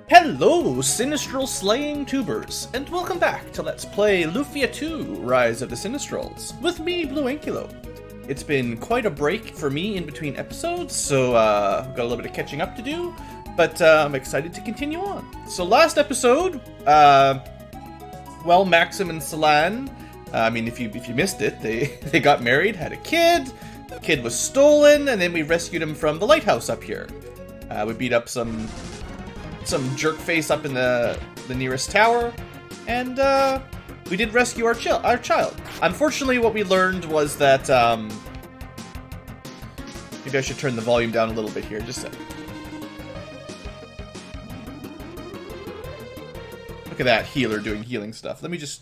Hello, Sinistral slaying tubers, and welcome back to Let's Play Lufia 2, Rise of the Sinistrals, with me, BlueAnkylo. It's been quite a break for me in between episodes, so I've got a little bit of catching up to do, but I'm excited to continue on. So last episode, well, Maxim and Salan, if you missed it, they got married, had a kid, the kid was stolen, and then we rescued him from the lighthouse up here. We beat up some jerk face up in the nearest tower, and we did rescue our child. Unfortunately, what we learned was that maybe I should turn the volume down a little bit here. Just a second. Look at that healer doing healing stuff. Let me just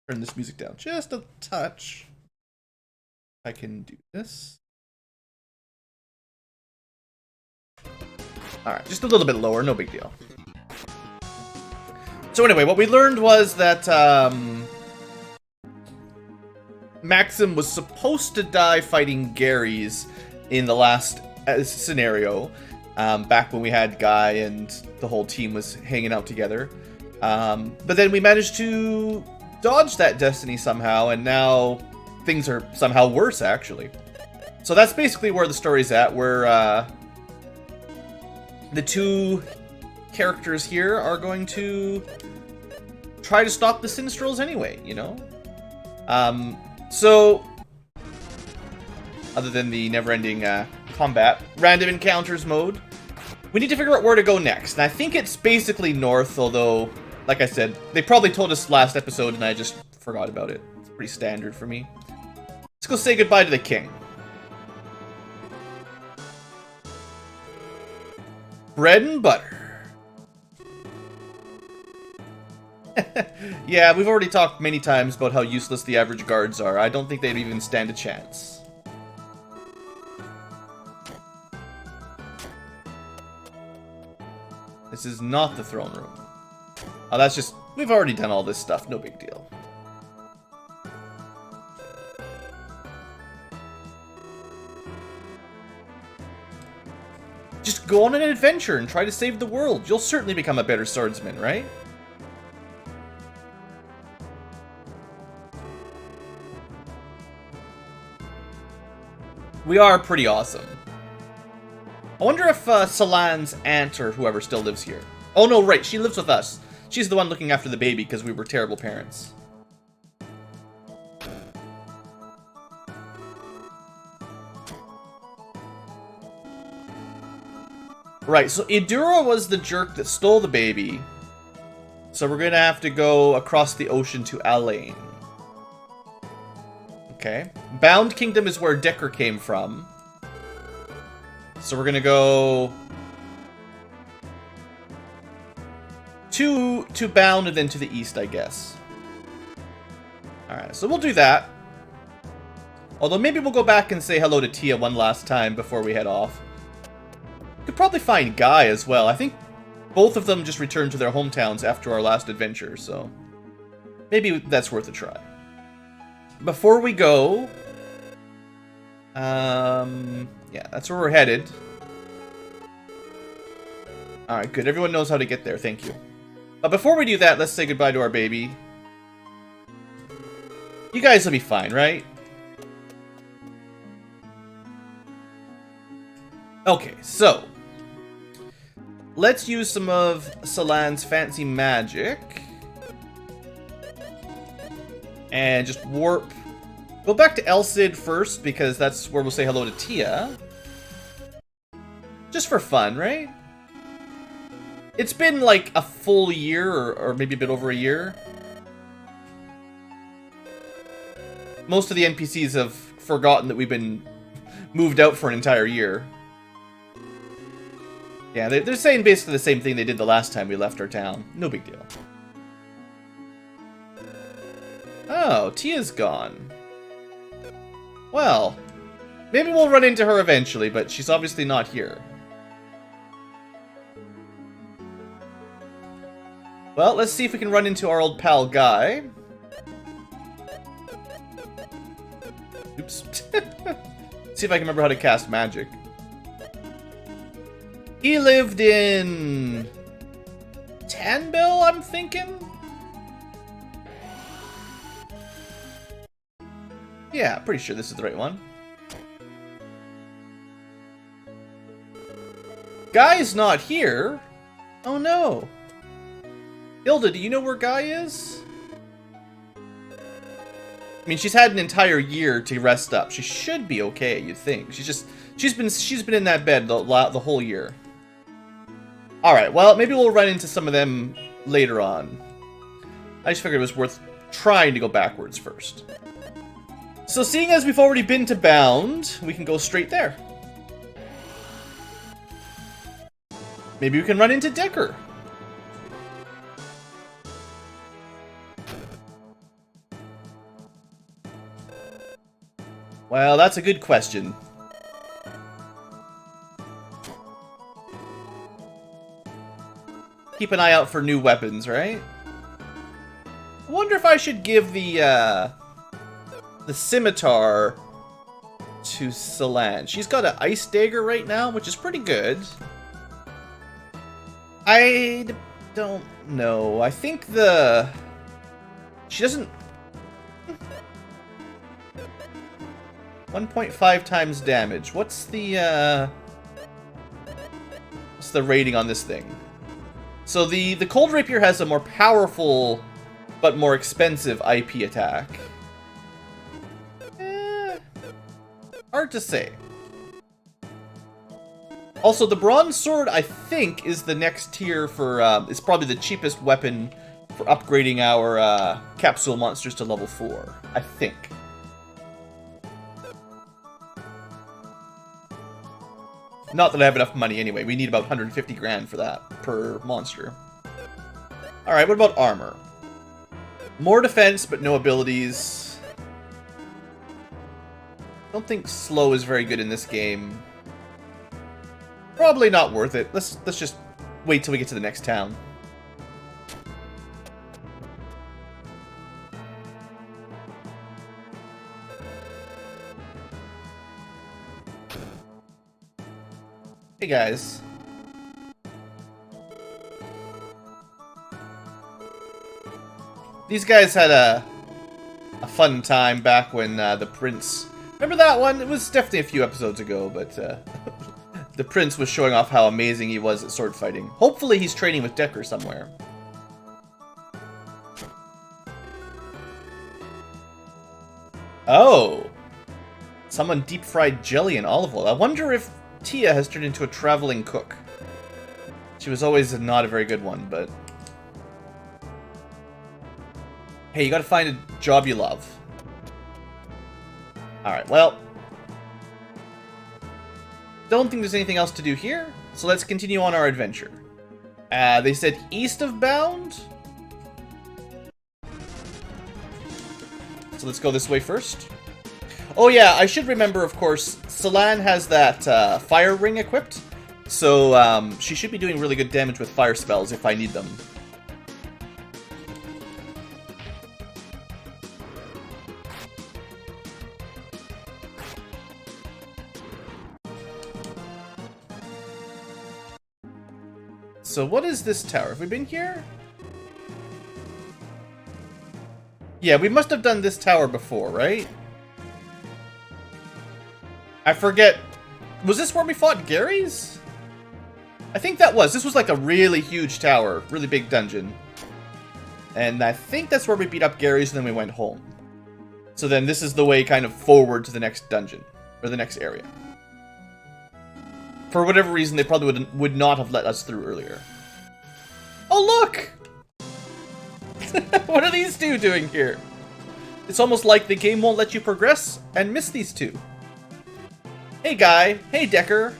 turn this music down just a touch. I can do this. Alright, just a little bit lower, no big deal. So anyway, what we learned was that Maxim was supposed to die fighting Gary's in the last scenario, back when we had Guy and the whole team was hanging out together. But then we managed to dodge that destiny somehow, and now things are somehow worse, actually. So that's basically where the story's at, where the two characters here are going to try to stop the Sinistrals anyway, you know? So, other than the never-ending combat, random encounters mode, we need to figure out where to go next. And I think it's basically north, although, like I said, they probably told us last episode and I just forgot about it. It's pretty standard for me. Let's go say goodbye to the king. Bread and butter. Yeah, we've already talked many times about how useless the average guards are. I don't think they'd even stand a chance. This is not the throne room. Oh, that's just... We've already done all this stuff. No big deal. Just go on an adventure and try to save the world. You'll certainly become a better swordsman, right? We are pretty awesome. I wonder if Salan's aunt or whoever still lives here. Oh no, right, she lives with us. She's the one looking after the baby because we were terrible parents. Right, so Idura was the jerk that stole the baby. So we're gonna have to go across the ocean to Alain. Okay. Bound Kingdom is where Decker came from. So we're gonna go to Bound and then to the east, I guess. Alright, so we'll do that. Although maybe we'll go back and say hello to Tia one last time before we head off. Could probably find Guy as well. I think both of them just returned to their hometowns after our last adventure, so maybe that's worth a try. Before we go, yeah, that's where we're headed. Alright, good. Everyone knows how to get there. Thank you. But before we do that, let's say goodbye to our baby. You guys will be fine, right? Okay, so let's use some of Salan's fancy magic. And just warp. Go back to Elcid first, because that's where we'll say hello to Tia. Just for fun, right? It's been like a full year, or maybe a bit over a year. Most of the NPCs have forgotten that we've been moved out for an entire year. Yeah, they're saying basically the same thing they did the last time we left our town. No big deal. Oh, Tia's gone. Well, maybe we'll run into her eventually, but she's obviously not here. Well, let's see if we can run into our old pal Guy. Oops. See if I can remember how to cast magic. He lived in Tanbill, I'm thinking? Yeah, pretty sure this is the right one. Guy's not here. Oh no. Hilda, do you know where Guy is? I mean, she's had an entire year to rest up. She should be okay, you'd think. She's been in that bed the whole year. All right, well, maybe we'll run into some of them later on. I just figured it was worth trying to go backwards first. So seeing as we've already been to Bound, we can go straight there. Maybe we can run into Decker. Well, that's a good question. Keep an eye out for new weapons, right? I wonder if I should give the scimitar to Celan. She's got an ice dagger right now, which is pretty good. I don't know. I think she doesn't... 1.5 times damage. What's the rating on this thing? So the Cold Rapier has a more powerful but more expensive IP attack. Hard to say. Also, the Bronze Sword, I think, is the next tier for, is probably the cheapest weapon for upgrading our capsule monsters to level 4. I think. Not that I have enough money anyway. We need about 150 grand for that per monster. Alright, what about armor? More defense, but no abilities. Don't think slow is very good in this game. Probably not worth it. Let's just wait till we get to the next town. Hey guys. These guys had a fun time back when the Prince... Remember that one? It was definitely a few episodes ago, but the Prince was showing off how amazing he was at sword fighting. Hopefully he's training with Decker somewhere. Oh! Someone deep-fried jelly in olive oil. I wonder if Tia has turned into a traveling cook. She was always not a very good one, but... Hey, you gotta find a job you love. Alright, well... Don't think there's anything else to do here, so let's continue on our adventure. They said east of Bound? So let's go this way first. Oh yeah, I should remember, of course, Celan has that fire ring equipped, so she should be doing really good damage with fire spells if I need them. So what is this tower? Have we been here? Yeah, we must have done this tower before, right? I forget. Was this where we fought Gary's? I think that was. This was like a really huge tower. Really big dungeon. And I think that's where we beat up Gary's and then we went home. So then this is the way kind of forward to the next dungeon. Or the next area. For whatever reason, they probably would not have let us through earlier. Oh, look! What are these two doing here? It's almost like the game won't let you progress and miss these two. Hey, Guy. Hey, Decker.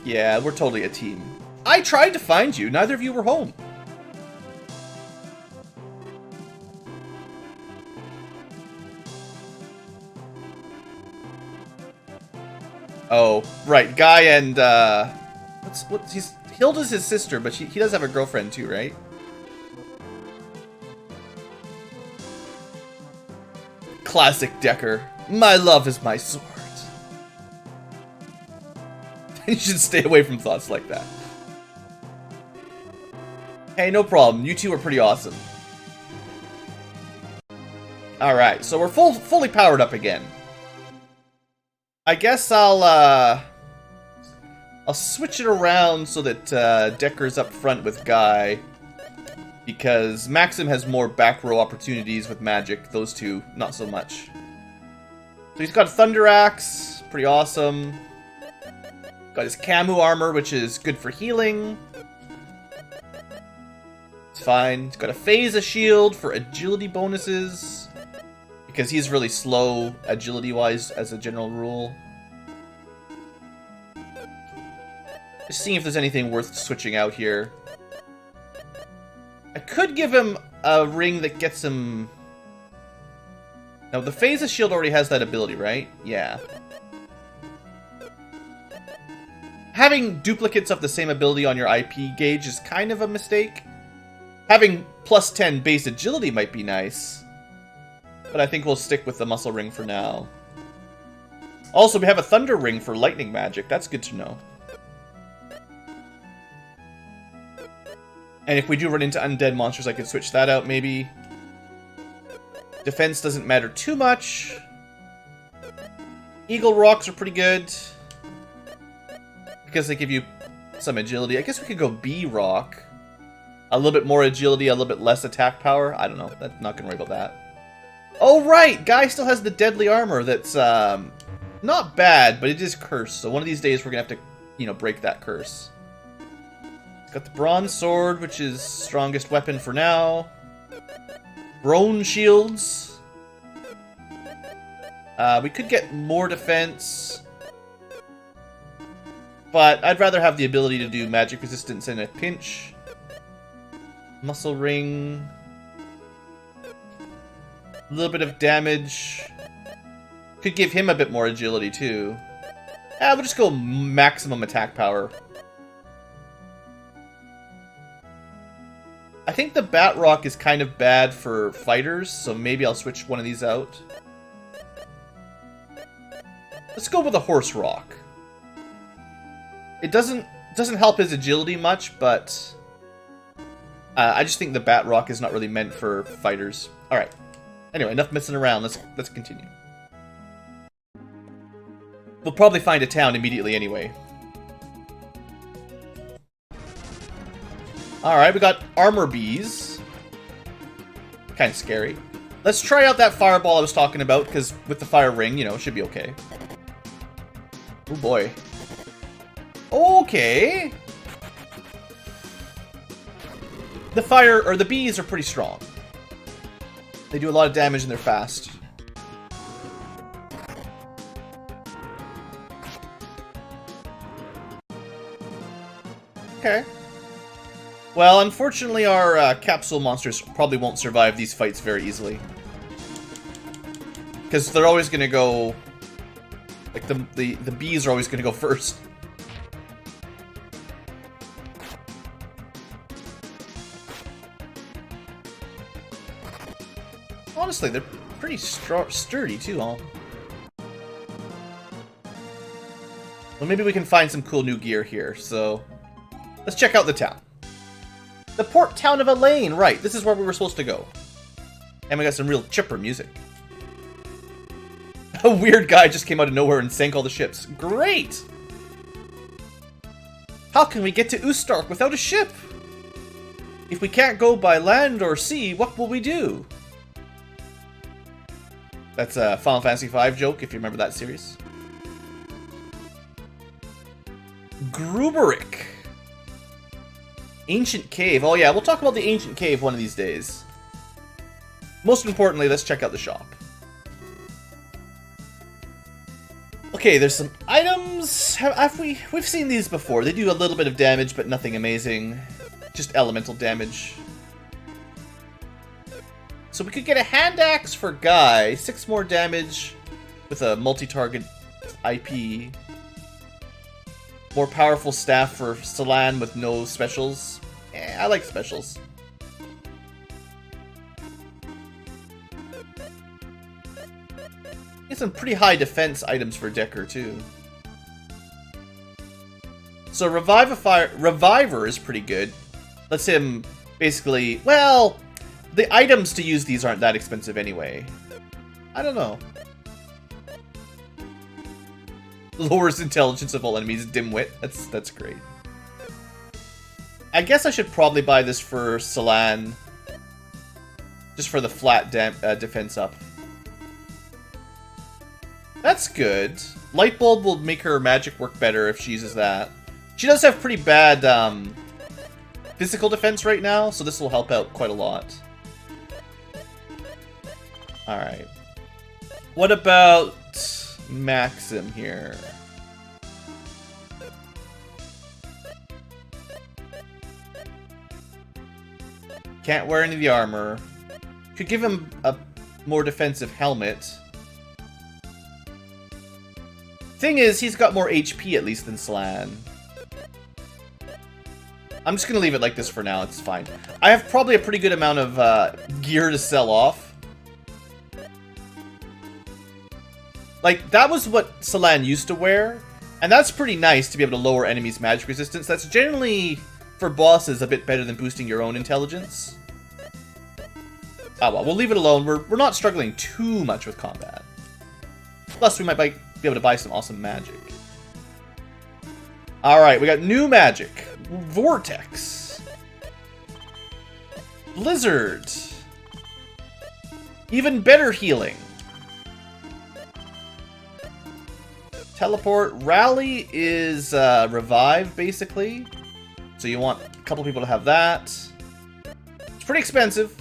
Yeah, we're totally a team. I tried to find you. Neither of you were home. Oh, right. Guy and, Hilda's his sister, but he does have a girlfriend too, right? Classic Decker. My love is my sword. You should stay away from thoughts like that. Hey, no problem. You two are pretty awesome. Alright, so we're fully powered up again. I guess I'll switch it around so that Decker's up front with Guy. Because Maxim has more back row opportunities with magic. Those two, not so much. So he's got Thunder Axe, pretty awesome. Got his Camu armor, which is good for healing. It's fine. He's got a Phase shield for agility bonuses. Because he's really slow agility-wise as a general rule. Just seeing if there's anything worth switching out here. I could give him a ring that gets him... Now, the Phase shield already has that ability, right? Yeah. Having duplicates of the same ability on your IP gauge is kind of a mistake. Having plus 10 base agility might be nice. But I think we'll stick with the muscle ring for now. Also, we have a thunder ring for lightning magic. That's good to know. And if we do run into undead monsters, I could switch that out, maybe. Defense doesn't matter too much. Eagle rocks are pretty good. Because they give you some agility. I guess we could go B rock. A little bit more agility, a little bit less attack power. I don't know. I'm not going to worry about that. Oh, right! Guy still has the deadly armor that's not bad, but it is cursed. So one of these days we're going to have to, you know, break that curse. Got the bronze sword, which is strongest weapon for now. Bronze shields. We could get more defense. But I'd rather have the ability to do magic resistance in a pinch. Muscle ring. A little bit of damage. Could give him a bit more agility too. We'll just go maximum attack power. I think the Bat Rock is kind of bad for fighters, so maybe I'll switch one of these out. Let's go with a Horse Rock. It doesn't help his agility much, but I just think the Bat Rock is not really meant for fighters. All right. Anyway, enough messing around. Let's continue. We'll probably find a town immediately anyway. Alright, we got armor bees. Kind of scary. Let's try out that fireball I was talking about, because with the fire ring, you know, it should be okay. Oh boy. Okay. The fire, or the bees are pretty strong. They do a lot of damage and they're fast. Okay. Well, unfortunately, our capsule monsters probably won't survive these fights very easily. Because they're always going to go... Like, the bees are always going to go first. Honestly, they're pretty sturdy, too, huh? Well, maybe we can find some cool new gear here, so... Let's check out the town. The port town of Elaine, right. This is where we were supposed to go. And we got some real chipper music. A weird guy just came out of nowhere and sank all the ships. Great! How can we get to Ustark without a ship? If we can't go by land or sea, what will we do? That's a Final Fantasy V joke, if you remember that series. Gruberic. Ancient Cave. Oh yeah, we'll talk about the Ancient Cave one of these days. Most importantly, let's check out the shop. Okay, there's some items. We've seen these before. They do a little bit of damage, but nothing amazing. Just elemental damage. So we could get a hand axe for Guy. 6 more damage with a multi-target IP. More powerful staff for Salan with no specials. I like specials. Get some pretty high defense items for Decker too. So Reviver is pretty good. Lets him Basically, well, the items to use these aren't that expensive anyway. I don't know. Lowers intelligence of all enemies, dimwit. That's great. I guess I should probably buy this for Celan. Just for the flat defense up. That's good. Light bulb will make her magic work better if she uses that. She does have pretty bad physical defense right now, so this will help out quite a lot. Alright. What about Maxim here? Can't wear any of the armor. Could give him a more defensive helmet. Thing is, he's got more HP at least than Slan. I'm just gonna leave it like this for now, it's fine. I have probably a pretty good amount of gear to sell off. Like, that was what Celan used to wear, and that's pretty nice to be able to lower enemies' magic resistance. That's generally, for bosses, a bit better than boosting your own intelligence. Oh well, we'll leave it alone. We're not struggling too much with combat. Plus, we might be able to buy some awesome magic. Alright, we got new magic. Vortex. Blizzard. Even better healing. Teleport. Rally is revive, basically. So you want a couple people to have that. It's pretty expensive.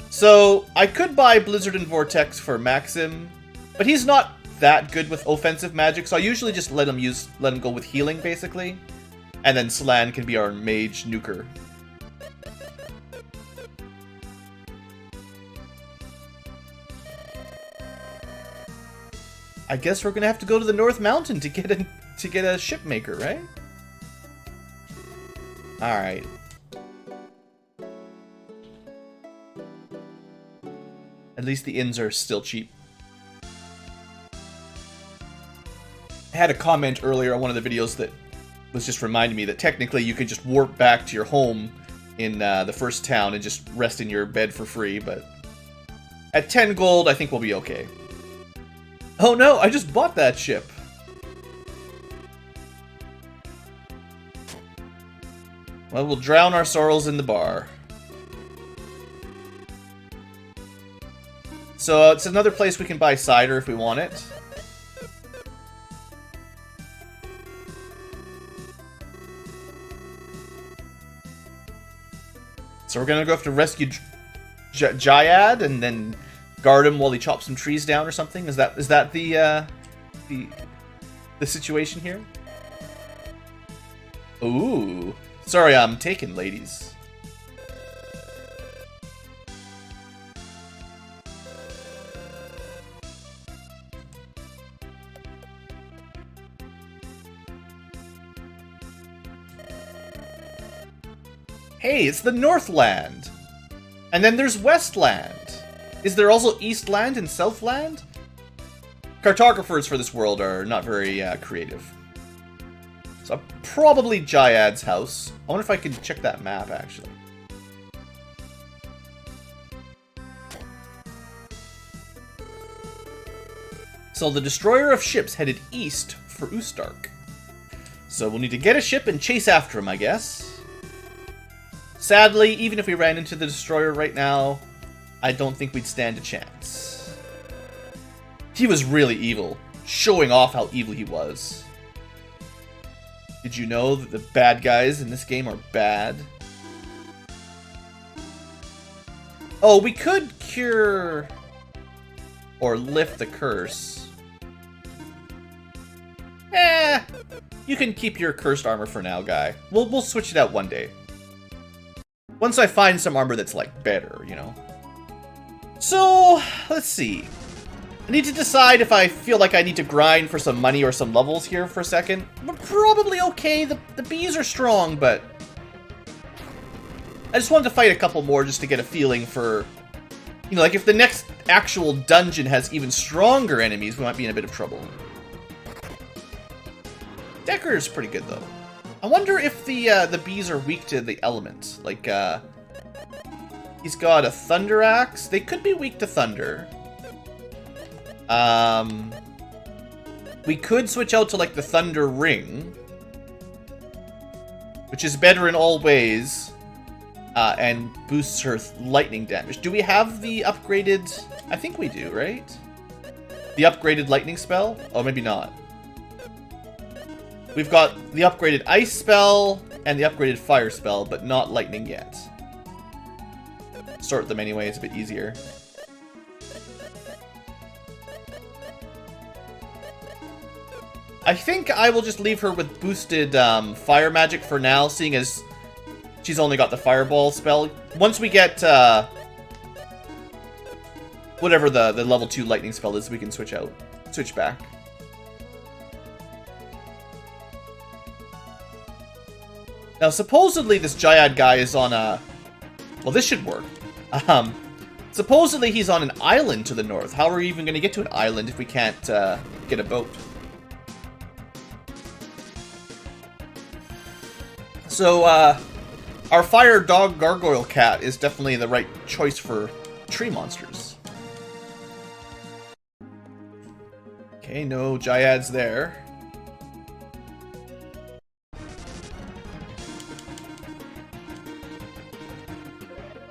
So I could buy Blizzard and Vortex for Maxim, but he's not that good with offensive magic, so I usually just let him go with healing, basically. And then Slan can be our mage nuker. I guess we're gonna have to go to the North Mountain to get a ship maker, right? Alright. At least the inns are still cheap. I had a comment earlier on one of the videos that was just reminding me that technically you could just warp back to your home in the first town and just rest in your bed for free, but at 10 gold, I think we'll be okay. Oh no, I just bought that ship. Well, we'll drown our sorrows in the bar. So it's another place we can buy cider if we want it. So we're gonna go have to rescue Jayad and then guard him while he chops some trees down or something. Is that the situation here? Ooh, sorry, I'm taken, ladies. Hey, it's the Northland! And then there's Westland! Is there also Eastland and Southland? Cartographers for this world are not very creative. So probably Jayad's house. I wonder if I can check that map, actually. So the destroyer of ships headed east for Ustark. So we'll need to get a ship and chase after him, I guess. Sadly, even if we ran into the destroyer right now, I don't think we'd stand a chance. He was really evil, showing off how evil he was. Did you know that the bad guys in this game are bad? Oh, we could cure or lift the curse. You can keep your cursed armor for now, guy. We'll switch it out one day. Once I find some armor that's, like, better, you know? So, let's see. I need to decide if I feel like I need to grind for some money or some levels here for a second. We're probably okay. The bees are strong, but I just wanted to fight a couple more just to get a feeling for, you know, like if the next actual dungeon has even stronger enemies, we might be in a bit of trouble. Decker's pretty good, though. I wonder if the bees are weak to the element, like He's got a Thunder Axe. They could be weak to Thunder. We could switch out to, like, the Thunder Ring, which is better in all ways, and boosts her lightning damage. Do we have the upgraded... I think we do, right? The upgraded lightning spell? Oh, maybe not. We've got the upgraded ice spell and the upgraded fire spell, but not lightning yet. Sort them anyway, it's a bit easier. I think I will just leave her with boosted fire magic for now, seeing as she's only got the fireball spell. Once we get whatever the level 2 lightning spell is, we can switch back. Now, supposedly this Jyad guy is on a... Well, this should work. Supposedly he's on an island to the north. How are we even going to get to an island if we can't get a boat? So, our fire dog gargoyle cat is definitely the right choice for tree monsters. Okay, no Jyads there.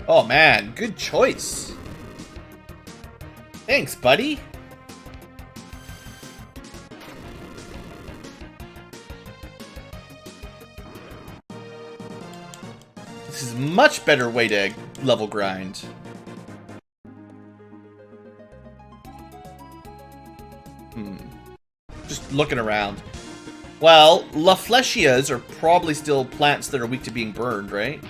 Oh man, good choice. Thanks, buddy. This is a much better way to level grind. Just looking around. Well, Luflesias are probably still plants that are weak to being burned, right?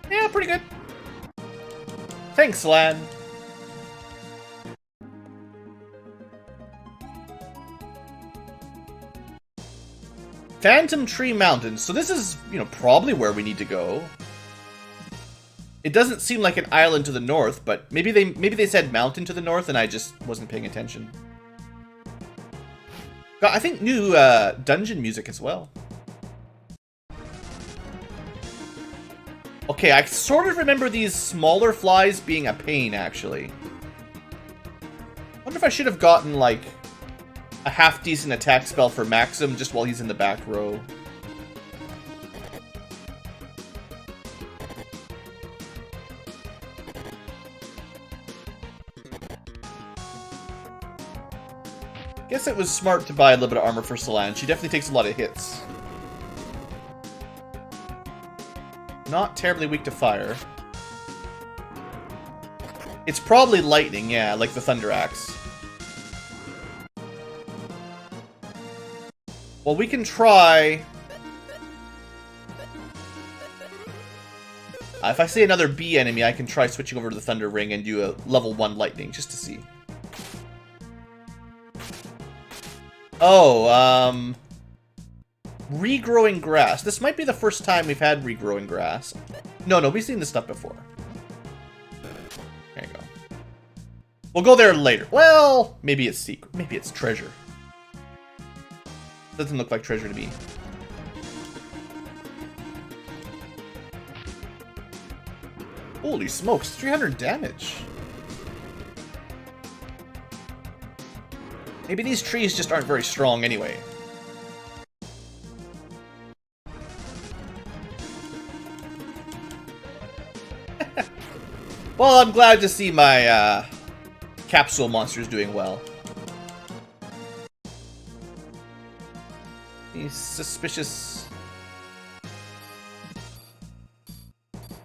Yeah, pretty good. Thanks, Lan. Phantom Tree Mountains. So this is, you know, probably where we need to go. It doesn't seem like an island to the north, but maybe they said mountain to the north and I just wasn't paying attention. Got, I think, new dungeon music as well. Okay, I sort of remember these smaller flies being a pain, actually. Wonder if I should have gotten, like, a half-decent attack spell for Maxim just while he's in the back row. Guess it was smart to buy a little bit of armor for Solange. She definitely takes a lot of hits. Not terribly weak to fire. It's probably lightning, yeah, like the Thunder Axe. Well, we can try... if I see another bee enemy, I can try switching over to the Thunder Ring and do a level 1 lightning, just to see. Oh, regrowing grass. This might be the first time we've had regrowing grass. No, we've seen this stuff before. There you go. We'll go there later. Well, maybe it's secret. Maybe it's treasure. Doesn't look like treasure to me. Holy smokes, 300 damage. Maybe these trees just aren't very strong anyway. Well, I'm glad to see my capsule monsters doing well. He's suspicious.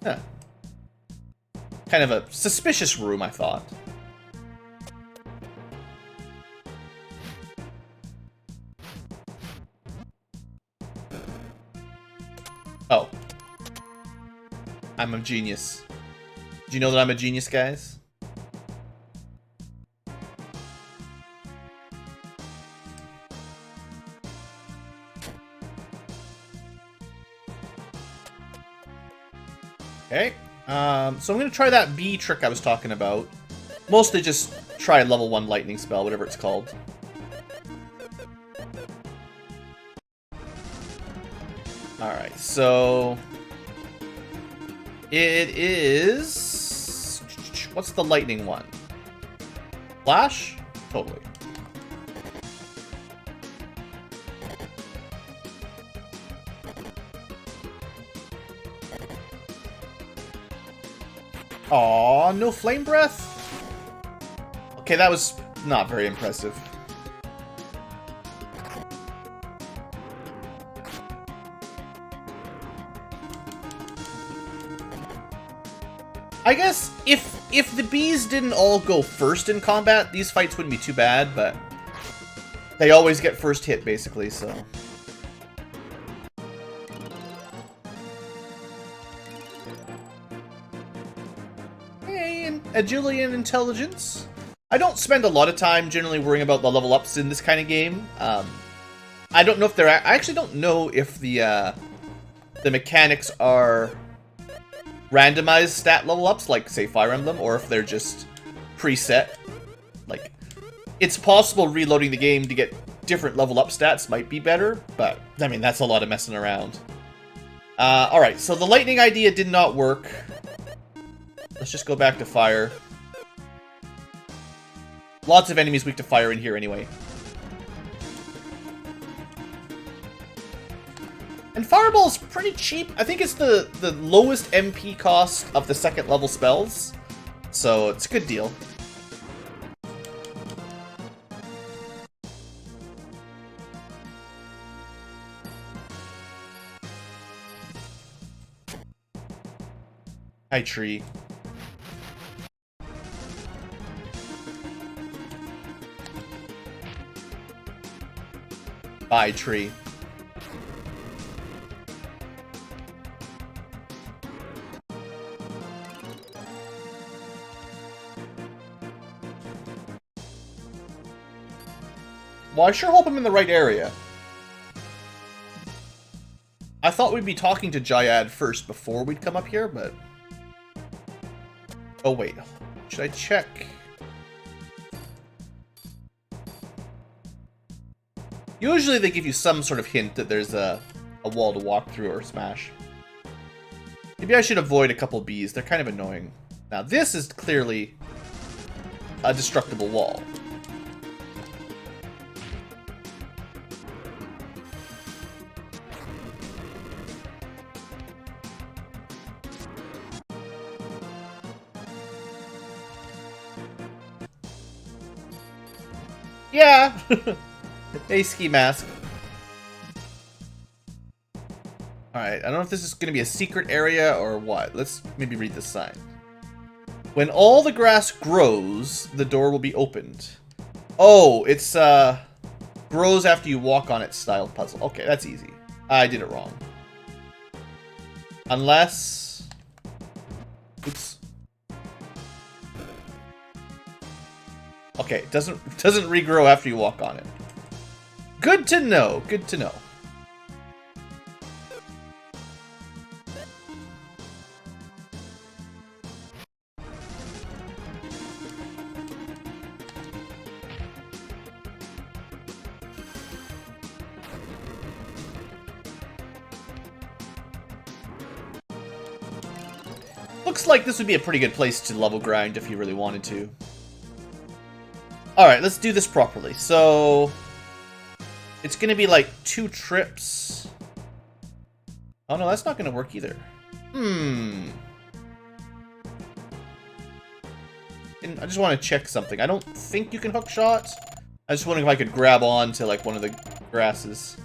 Huh. Kind of a suspicious room, I thought. Oh. I'm a genius. Do you know that I'm a genius, guys? Okay. So I'm going to try that bee trick I was talking about. Mostly just try a level 1 lightning spell, whatever it's called. Alright, so... It is... What's the lightning one? Flash? Totally. Aw, no flame breath? Okay, that was not very impressive. I guess if the bees didn't all go first in combat, these fights wouldn't be too bad, but they always get first hit, basically, so... Agility and intelligence. I don't spend a lot of time generally worrying about the level ups in this kind of game. I don't know if they're... I actually don't know if the mechanics are randomized stat level ups, like, say, Fire Emblem, or if they're just preset. Like, it's possible reloading the game to get different level up stats might be better, but, I mean, that's a lot of messing around. Alright, so the lightning idea did not work. Let's just go back to fire. Lots of enemies weak to fire in here anyway. And Fireball's pretty cheap. I think it's the lowest MP cost of the second level spells. So it's a good deal. Hi, tree. Bye, tree. Well, I sure hope I'm in the right area. I thought we'd be talking to Jayad first before we'd come up here, but... Oh, wait. Should I check? Usually they give you some sort of hint that there's a wall to walk through or smash. Maybe I should avoid a couple bees. They're kind of annoying. Now, this is clearly a destructible wall. Yeah! Hey, ski mask. Alright, I don't know if this is going to be a secret area or what. Let's maybe read this sign. When all the grass grows, the door will be opened. Oh, it's, grows after you walk on it style puzzle. Okay, that's easy. I did it wrong. Unless... Oops. Okay, it doesn't regrow after you walk on it. Good to know. Good to know. Looks like this would be a pretty good place to level grind if you really wanted to. Alright, let's do this properly. So... it's gonna be like 2 trips. Oh no, that's not gonna work either. I just want to check something. I don't think you can hook shot. I just wondering if I could grab on to like one of the grasses.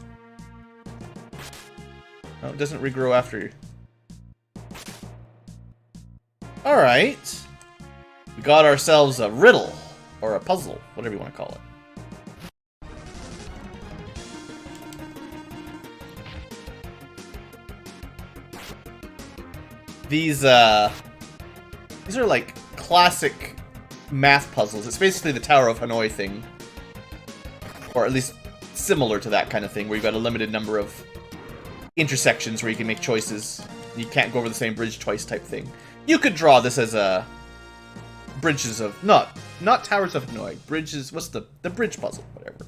No, it doesn't regrow after you. Alright. We got ourselves a riddle. Or a puzzle. Whatever you want to call it. These are like classic math puzzles. It's basically the Tower of Hanoi thing. Or at least similar to that kind of thing, where you've got a limited number of intersections where you can make choices. You can't go over the same bridge twice type thing. You could draw this as a bridges of... Not Towers of Hanoi. Bridges... What's the bridge puzzle? Whatever.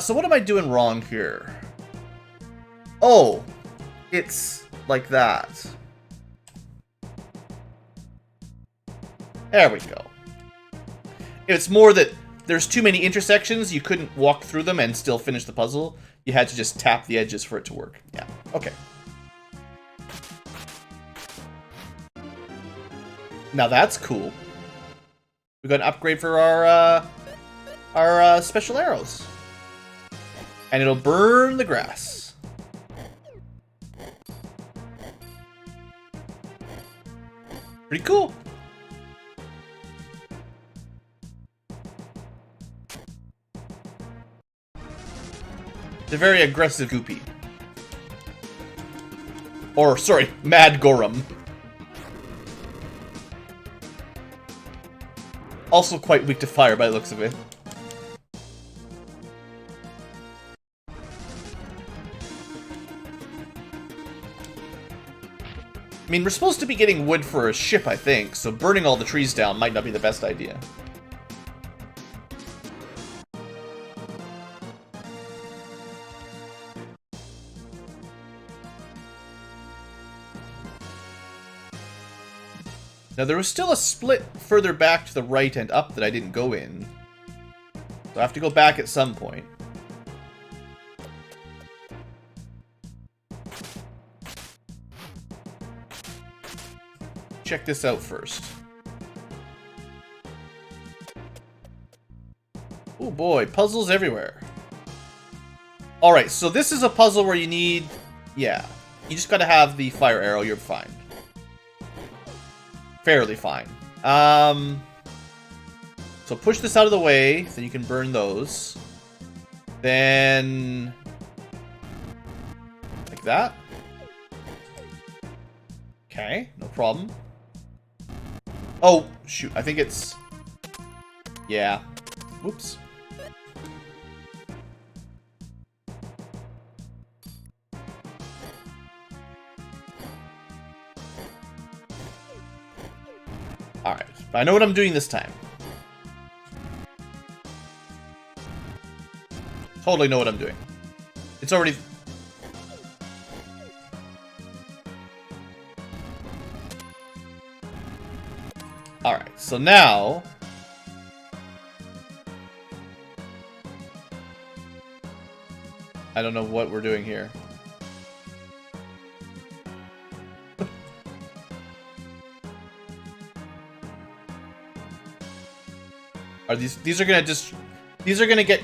So what am I doing wrong here? Oh, it's like that. There we go. It's more that there's too many intersections, you couldn't walk through them and still finish the puzzle. You had to just tap the edges for it to work. Yeah, okay. Now that's cool. We got an upgrade for our special arrows. And it'll burn the grass. Pretty cool. It's a very aggressive Goopy. Or, sorry, Mad Gorum. Also quite weak to fire by the looks of it. I mean, we're supposed to be getting wood for a ship, I think, so burning all the trees down might not be the best idea. Now, there was still a split further back to the right and up that I didn't go in. So I have to go back at some point. Check this out first. Oh boy, puzzles everywhere. Alright, so this is a puzzle where you need... Yeah, you just gotta have the fire arrow, you're fine. Fairly fine. So push this out of the way, so you can burn those. Then... like that. Okay, no problem. Oh, shoot, I think it's... Yeah. Whoops. Alright, I know what I'm doing this time. Totally know what I'm doing. It's already... Alright, so now... I don't know what we're doing here. Are these are gonna just... These are gonna get,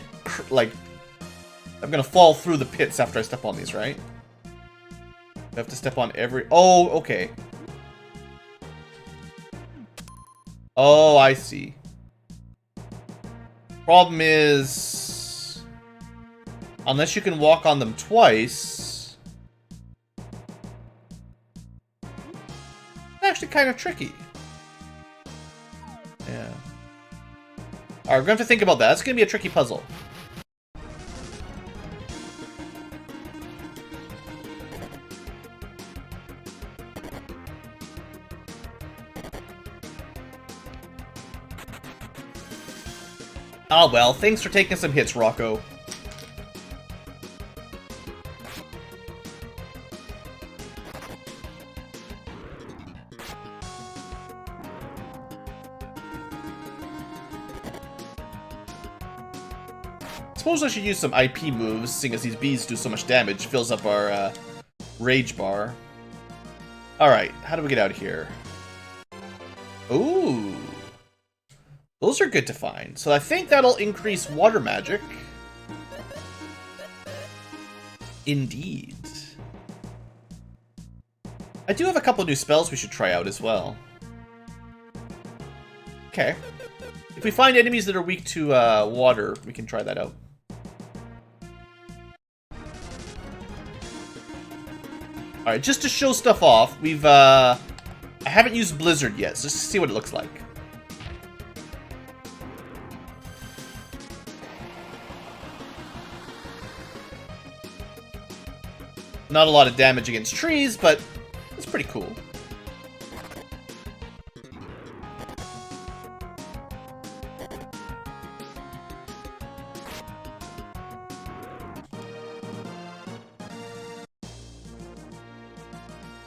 like... I'm gonna fall through the pits after I step on these, right? I have to step on every... Oh, okay. Oh, I see. Problem is... Unless you can walk on them twice... It's actually kind of tricky. Yeah. Alright, we're going to have to think about that. That's going to be a tricky puzzle. Ah, well, thanks for taking some hits, Rocco. Suppose I should use some IP moves, seeing as these bees do so much damage. Fills up our rage bar. Alright, how do we get out of here? Ooh. Those are good to find. So I think that'll increase water magic. Indeed. I do have a couple new spells we should try out as well. Okay. If we find enemies that are weak to water, we can try that out. Alright, just to show stuff off, we've, I haven't used Blizzard yet, so just to see what it looks like. Not a lot of damage against trees, but it's pretty cool.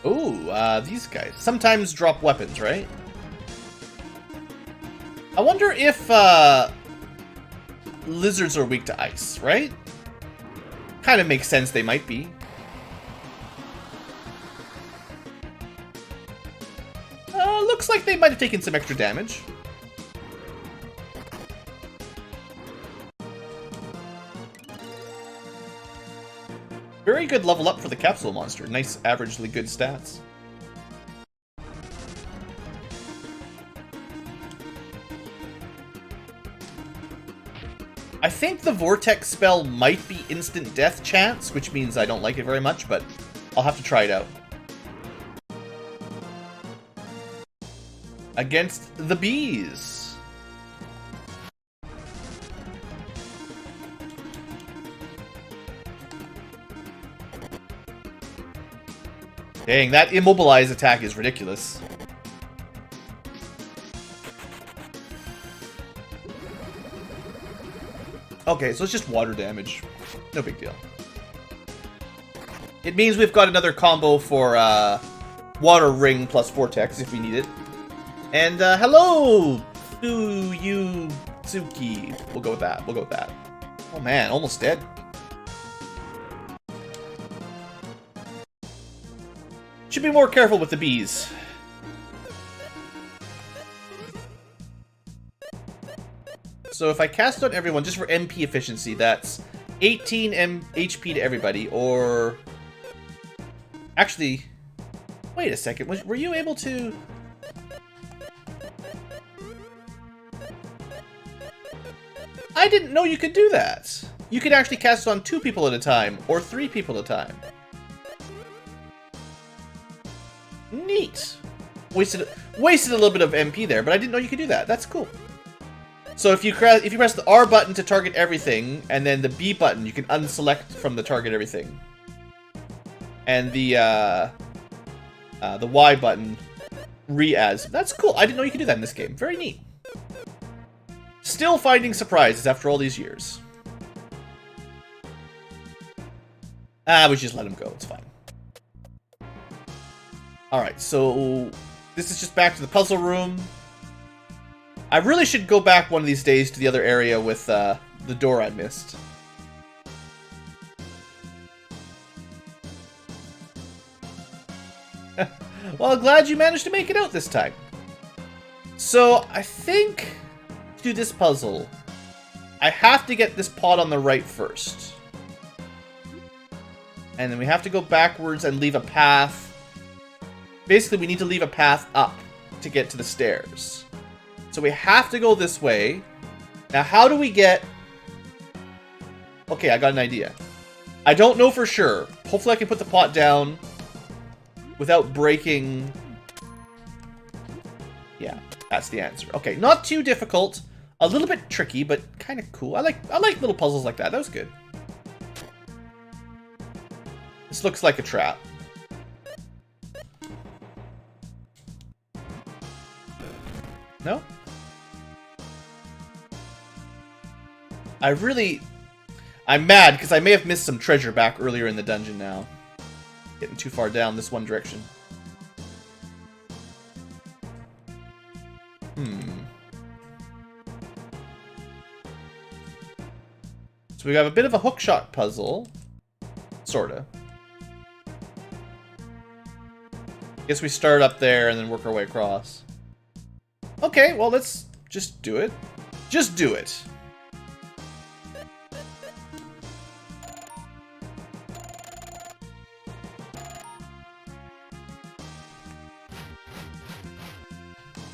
Ooh, these guys. Sometimes drop weapons, right? I wonder if, lizards are weak to ice, right? Kind of makes sense they might be. Looks like they might have taken some extra damage. Very good level up for the capsule monster. Nice, averagely good stats. I think the Vortex spell might be instant death chance, which means I don't like it very much, but I'll have to try it out. Against the bees. Dang, that immobilize attack is ridiculous. Okay, so it's just water damage. No big deal. It means we've got another combo for water ring plus vortex if we need it. And hello, Tsuyuzuki. We'll go with that. We'll go with that. Oh man, almost dead. Should be more careful with the bees. So if I cast on everyone, just for MP efficiency, that's 18 HP to everybody, or... Actually, wait a second. Were you able to... I didn't know you could do that. You could actually cast it on 2 people at a time, or 3 people at a time. Neat. Wasted a little bit of MP there, but I didn't know you could do that. That's cool. So if you press the R button to target everything, and then the B button, you can unselect from the target everything. And the Y button re-as. That's cool. I didn't know you could do that in this game. Very neat. Still finding surprises after all these years. We just let him go. It's fine. Alright, so this is just back to the puzzle room. I really should go back one of these days to the other area with the door I missed. Well, I'm glad you managed to make it out this time. So, I think to do this puzzle, I have to get this pot on the right first. And then we have to go backwards and leave a path. Basically, we need to leave a path up to get to the stairs. So we have to go this way. Now, how do we get... Okay, I got an idea. I don't know for sure. Hopefully I can put the pot down without breaking... Yeah, that's the answer. Okay, not too difficult. A little bit tricky, but kind of cool. I like little puzzles like that. That was good. This looks like a trap. No? I'm mad because I may have missed some treasure back earlier in the dungeon now. Getting too far down this one direction. So we have a bit of a hookshot puzzle. Sorta. Guess we start up there and then work our way across. Okay, well, let's just do it. Just do it.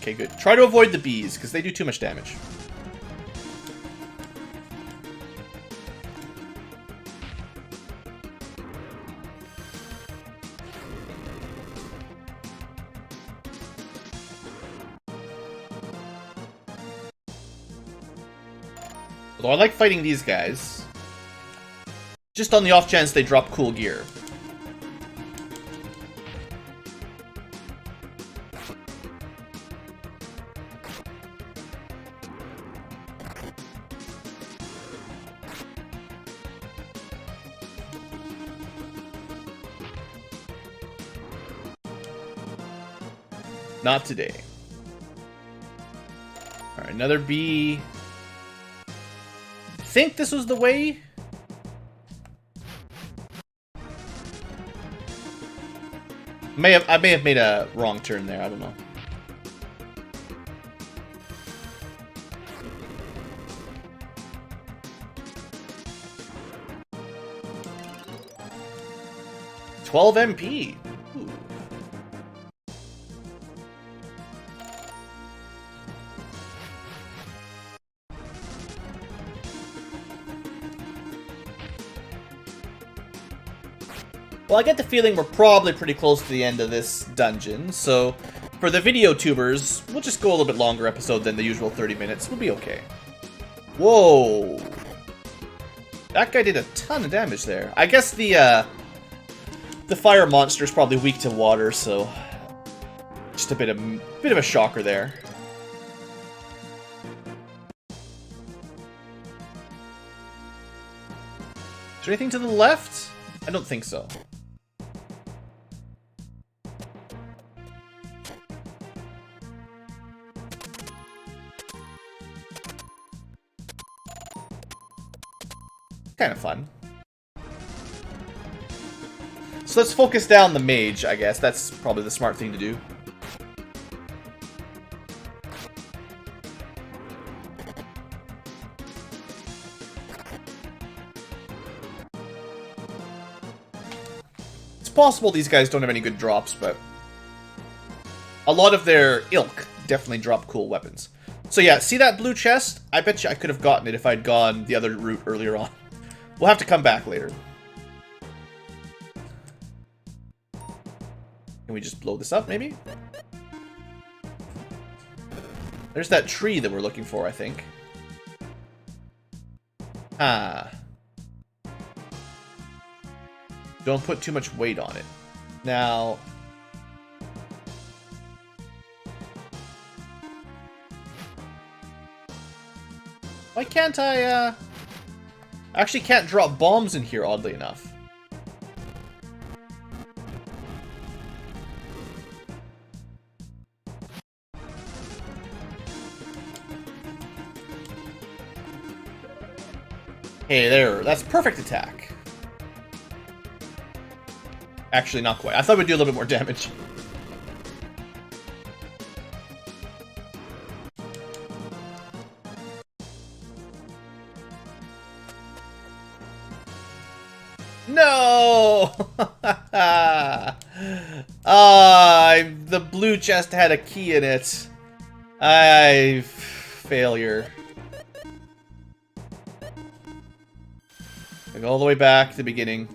Okay, good. Try to avoid the bees, because they do too much damage. Although I like fighting these guys. Just on the off chance they drop cool gear. Not today. Alright, another bee. I think this was the way? I may have made a wrong turn there, I don't know. $12 MP. Ooh. Well, I get the feeling we're probably pretty close to the end of this dungeon, so for the video tubers, we'll just go a little bit longer episode than the usual 30 minutes. We'll be okay. Whoa. That guy did a ton of damage there. I guess the fire monster is probably weak to water, so just a bit of a shocker there. Is there anything to the left? I don't think so. Kind of fun. So let's focus down the mage, I guess. That's probably the smart thing to do. It's possible these guys don't have any good drops, but a lot of their ilk definitely drop cool weapons. So yeah, see that blue chest? I bet you I could have gotten it if I'd gone the other route earlier on. We'll have to come back later. Can we just blow this up, maybe? There's that tree that we're looking for, I think. Ah. Don't put too much weight on it. Now... why can't I actually can't drop bombs in here, oddly enough. Hey, there. That's perfect attack. Actually, not quite. I thought we'd do a little bit more damage. No! The blue chest had a key in it. Failure. I go all the way back to the beginning.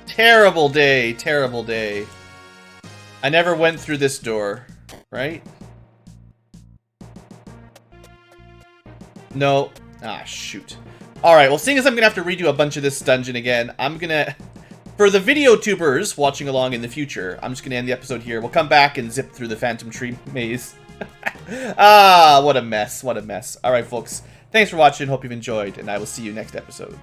Terrible day, terrible day. I never went through this door, right? No. Ah, shoot. Alright, well, seeing as I'm gonna have to redo a bunch of this dungeon again, I'm gonna... for the video tubers watching along in the future, I'm just gonna end the episode here. We'll come back and zip through the Phantom Tree maze. Ah, what a mess, what a mess. Alright, folks. Thanks for watching, hope you've enjoyed, and I will see you next episode.